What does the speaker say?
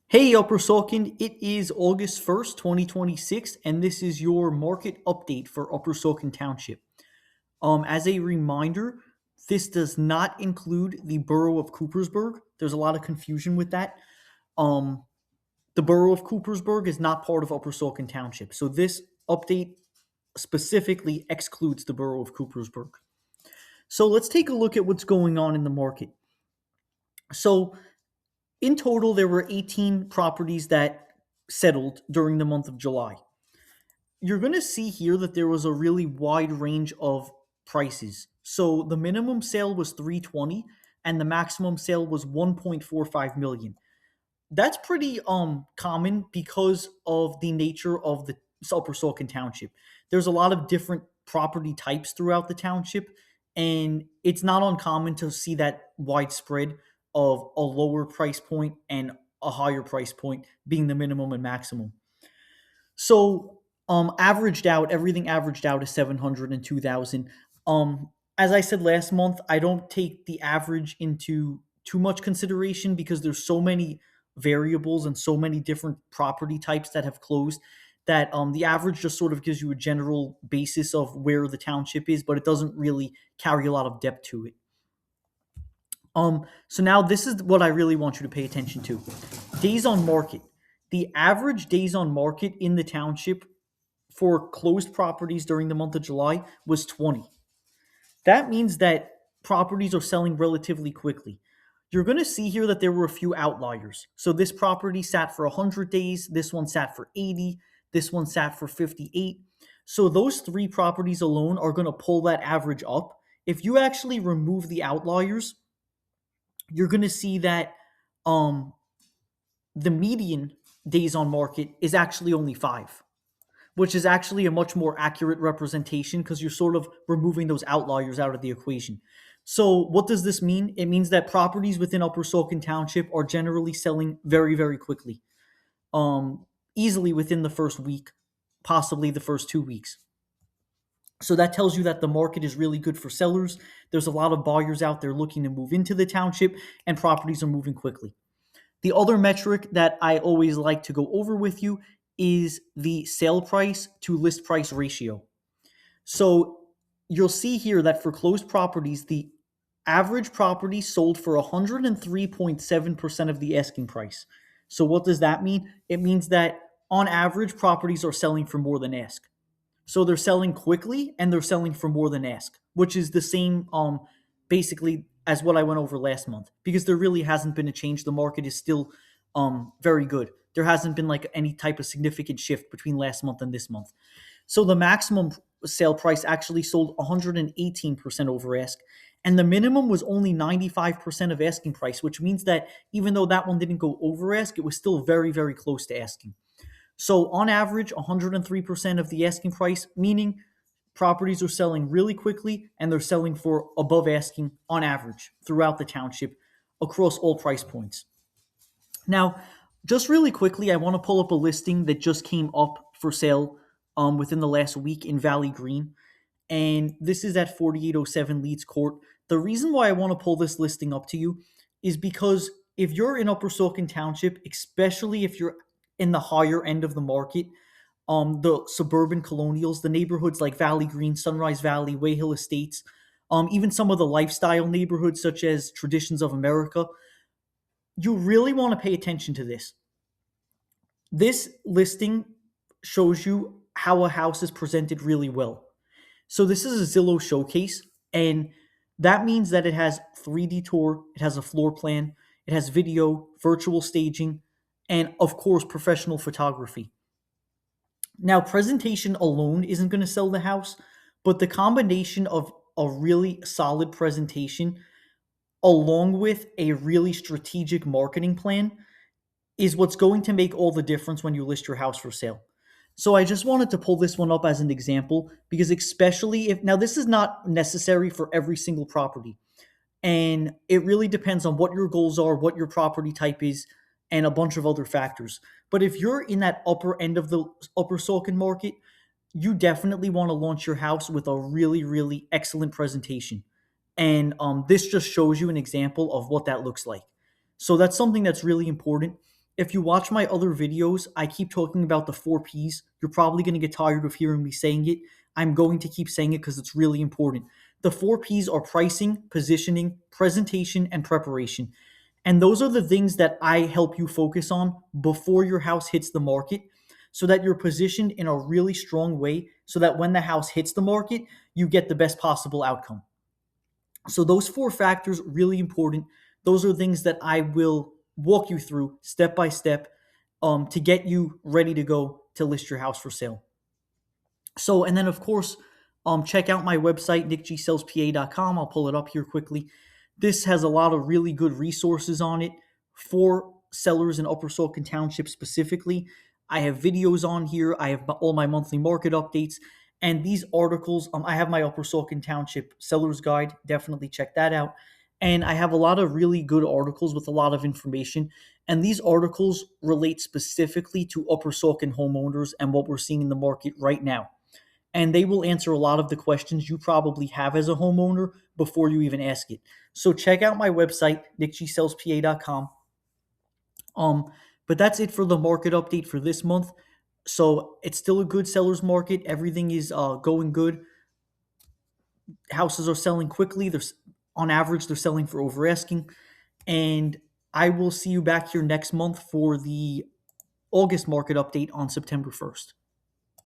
Hey, Upper Saucon, it is August 1st, 2026, and this is your market update for Upper Saucon Township. As a reminder, this does not include the borough of Coopersburg. There's a lot of confusion with that. Um, the borough of Coopersburg is not part of Upper Saucon Township, so this update specifically excludes the borough of Coopersburg. So let's take a look at what's going on in the market. So in total, there were 18 properties that settled during the month of July. You're going to see here that there was a really wide range of prices. So the minimum sale was 320 and the maximum sale was 1.45 million. That's pretty common because of the nature of the Upper Saucon Township. There's a lot of different property types throughout the township, and it's not uncommon to see that widespread of a lower price point and a higher price point being the minimum and maximum. So, averaged out, everything averaged out is 700 and 2,000. As I said last month, I don't take the average into too much consideration because there's so many variables and so many different property types that have closed that the average just sort of gives you a general basis of where the township is, but it doesn't really carry a lot of depth to it. So now this is what I really want you to pay attention to. Days on market. The average days on market in the township for closed properties during the month of July was 20. That means that properties are selling relatively quickly. You're going to see here that there were a few outliers. So this property sat for 100 days, this one sat for 80, this one sat for 58. So those three properties alone are going to pull that average up. If you actually remove the outliers, you're going to see that um, the median days on market is actually only 5, which is actually a much more accurate representation because you're sort of removing those outliers out of the equation. So, what does this mean? It means that properties within Upper Saucon Township are generally selling very, very quickly, easily within the first week, possibly the first 2 weeks. So that tells you that the market is really good for sellers. There's a lot of buyers out there looking to move into the township, and properties are moving quickly. The other metric that I always like to go over with you is the sale price to list price ratio. So you'll see here that for closed properties, the average property sold for 103.7% of the asking price. So what does that mean? It means that on average, properties are selling for more than ask. So they're selling quickly and they're selling for more than ask, which is the same basically as what I went over last month because there really hasn't been a change. The market is still very good. There hasn't been like any type of significant shift between last month and this month. So the maximum sale price actually sold 118% over ask, and the minimum was only 95% of asking price, which means that even though that one didn't go over ask, it was still very, very close to asking. So on average, 103% of the asking price, meaning properties are selling really quickly and they're selling for above asking on average throughout the township across all price points. Now, just really quickly, I want to pull up a listing that just came up for sale within the last week in Valley Green. And this is at 4807 Leeds Court. The reason why I want to pull this listing up to you is because if you're in Upper Saucon Township, especially if you're in the higher end of the market, the suburban colonials, the neighborhoods like Valley Green, Sunrise Valley, Wayhill Estates, even some of the lifestyle neighborhoods such as Traditions of America, you really want to pay attention to this. This listing shows you how a house is presented really well. So this is a Zillow showcase, and that means that it has 3D tour, it has a floor plan, it has video, virtual staging, and of course, professional photography. Now, presentation alone isn't going to sell the house, but the combination of a really solid presentation along with a really strategic marketing plan is what's going to make all the difference when you list your house for sale. So I just wanted to pull this one up as an example because especially if now this is not necessary for every single property. And it really depends on what your goals are, what your property type is, and a bunch of other factors. But if you're in that upper end of the Upper Saucon market, you definitely want to launch your house with a really, really excellent presentation. And this just shows you an example of what that looks like. So that's something that's really important. if you watch my other videos, I keep talking about the 4 Ps. You're probably going to get tired of hearing me saying it. I'm going to keep saying it because it's really important. The 4 Ps are pricing, positioning, presentation, and preparation. And those are the things that I help you focus on before your house hits the market so that you're positioned in a really strong way so that when the house hits the market, you get the best possible outcome. So those 4 factors really important. Those are things that I will walk you through step by step to get you ready to go to list your house for sale. So, and then of course, check out my website, nickgsalespa.com. I'll pull it up here quickly. This has a lot of really good resources on it for sellers in Upper Saucon Township specifically. I have videos on here. I have all my monthly market updates. And these articles, I have my Upper Saucon Township Seller's Guide. Definitely check that out. And I have a lot of really good articles with a lot of information. And these articles relate specifically to Upper Saucon homeowners and what we're seeing in the market right now. And they will answer a lot of the questions you probably have as a homeowner before you even ask it. So check out my website, nickgsalespa.com. But that's it for the market update for this month. So it's still a good seller's market. Everything is going good. Houses are selling quickly. On average, they're selling for over asking. And I will see you back here next month for the August market update on September 1st.